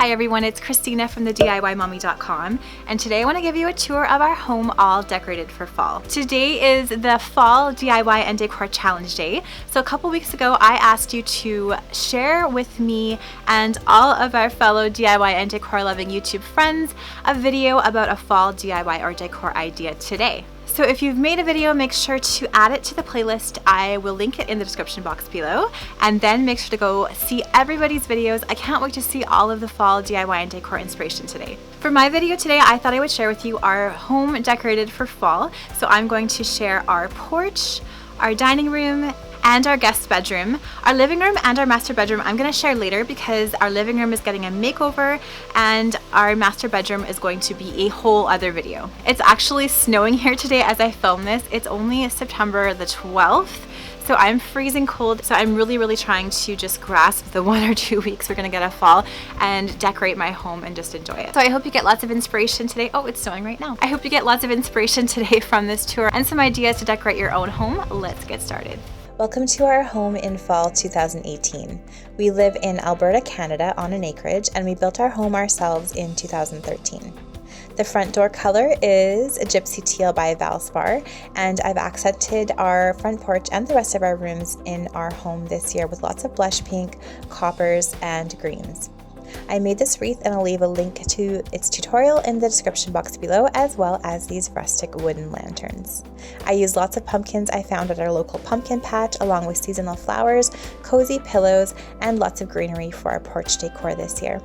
Hi everyone, it's Christina from the DIYmommy.com, and today I want to give you a tour of our home all decorated for fall. Today is the Fall DIY and Decor Challenge Day. So a couple weeks ago I asked you to share with me and all of our fellow DIY and decor loving YouTube friends a video about a fall DIY or decor idea today. So if you've made a video, make sure to add it to the playlist. I will link it in the description box below, and then make sure to go see everybody's videos. I can't wait to see all of the fall DIY and decor inspiration today. For my video today, I thought I would share with you our home decorated for fall. So I'm going to share our porch, our dining room, and our guest bedroom. Our living room and our master bedroom I'm going to share later because our living room is getting a makeover and our master bedroom is going to be a whole other video. It's actually snowing here today as I film this. It's only September the 12th. So I'm freezing cold, so I'm really trying to just grasp the 1 or 2 weeks we're gonna get a fall and decorate my home and just enjoy it. So I hope you get lots of inspiration today. Oh, it's snowing right now. I hope you get lots of inspiration today from this tour and some ideas to decorate your own home. Let's get started. Welcome to our home in fall 2018. We live in Alberta, Canada on an acreage, and we built our home ourselves in 2013. The front door color is a Gypsy Teal by Valspar, and I've accented our front porch and the rest of our rooms in our home this year with lots of blush pink, coppers, and greens. I made this wreath and I'll leave a link to its tutorial in the description box below, as well as these rustic wooden lanterns. I used lots of pumpkins I found at our local pumpkin patch, along with seasonal flowers, cozy pillows, and lots of greenery for our porch decor this year.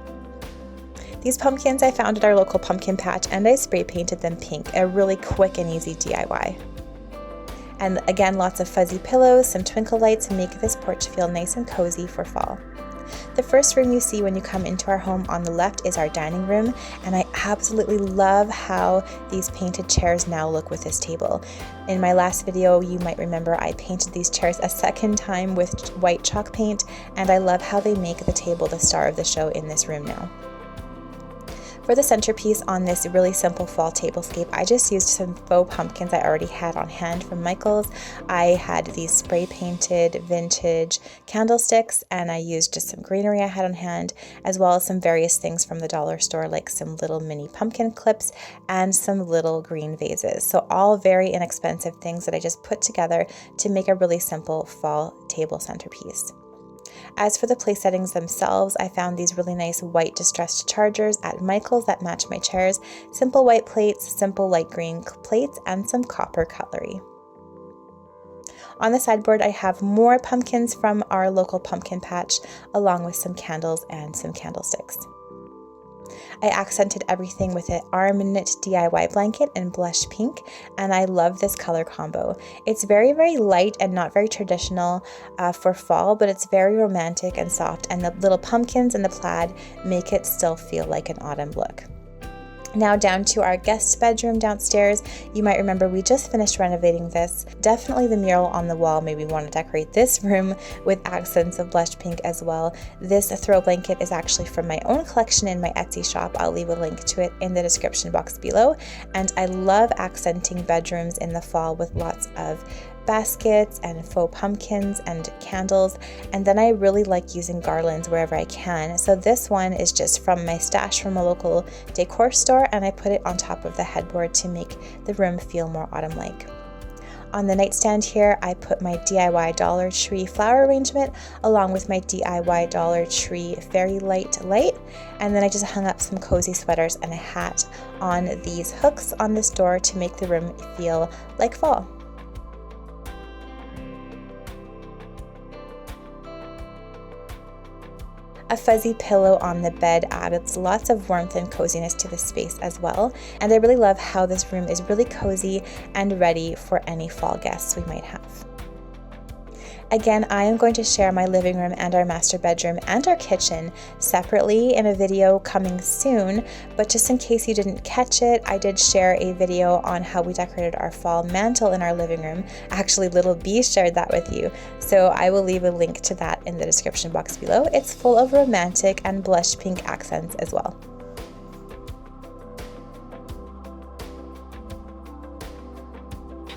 These pumpkins I found at our local pumpkin patch, and I spray painted them pink, a really quick and easy DIY. And again, lots of fuzzy pillows, some twinkle lights make this porch feel nice and cozy for fall. The first room you see when you come into our home on the left is our dining room, and I absolutely love how these painted chairs now look with this table. In my last video, you might remember I painted these chairs a second time with white chalk paint, and I love how they make the table the star of the show in this room now. For the centerpiece on this really simple fall tablescape, I just used some faux pumpkins I already had on hand from Michael's. I had these spray painted vintage candlesticks, and I used just some greenery I had on hand, as well as some various things from the dollar store, like some little mini pumpkin clips and some little green vases. So all very inexpensive things that I just put together to make a really simple fall table centerpiece. As for the place settings themselves, I found these really nice white distressed chargers at Michael's that match my chairs, simple white plates, simple light green plates, and some copper cutlery. On the sideboard, I have more pumpkins from our local pumpkin patch, along with some candles and some candlesticks. I accented everything with an arm knit DIY blanket in blush pink, and I love this color combo. It's very light and not very traditional for fall, but it's very romantic and soft, and the little pumpkins and the plaid make it still feel like an autumn look. Now down to our guest bedroom downstairs. You might remember we just finished renovating this. Definitely the mural on the wall made me want to decorate this room with accents of blush pink as well. This throw blanket is actually from my own collection in my Etsy shop. I'll leave a link to it in the description box below. And I love accenting bedrooms in the fall with lots of baskets and faux pumpkins and candles, and then I really like using garlands wherever I can. So this one is just from my stash from a local decor store, and I put it on top of the headboard to make the room feel more autumn-like. On the nightstand here, I put my DIY Dollar Tree flower arrangement along with my DIY Dollar Tree fairy light, and then I just hung up some cozy sweaters and a hat on these hooks on this door to make the room feel like fall. A fuzzy pillow on the bed adds lots of warmth and coziness to the space as well, and I really love how this room is really cozy and ready for any fall guests we might have. Again, I am going to share my living room and our master bedroom and our kitchen separately in a video coming soon, but just in case you didn't catch it, I did share a video on how we decorated our fall mantle in our living room. Actually, Little B shared that with you, so I will leave a link to that in the description box below. It's full of romantic and blush pink accents as well.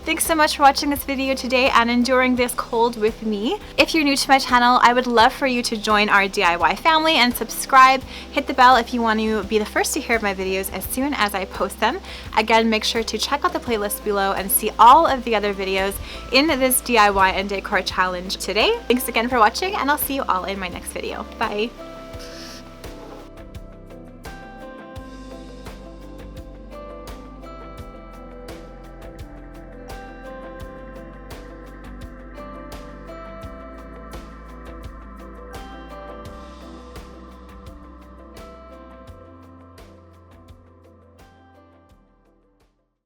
Thanks so much for watching this video today and enduring this cold with me. If you're new to my channel, I would love for you to join our DIY family and subscribe. Hit the bell if you want to be the first to hear of my videos as soon as I post them. Again, make sure to check out the playlist below and see all of the other videos in this DIY and decor challenge today. Thanks again for watching, and I'll see you all in my next video. Bye!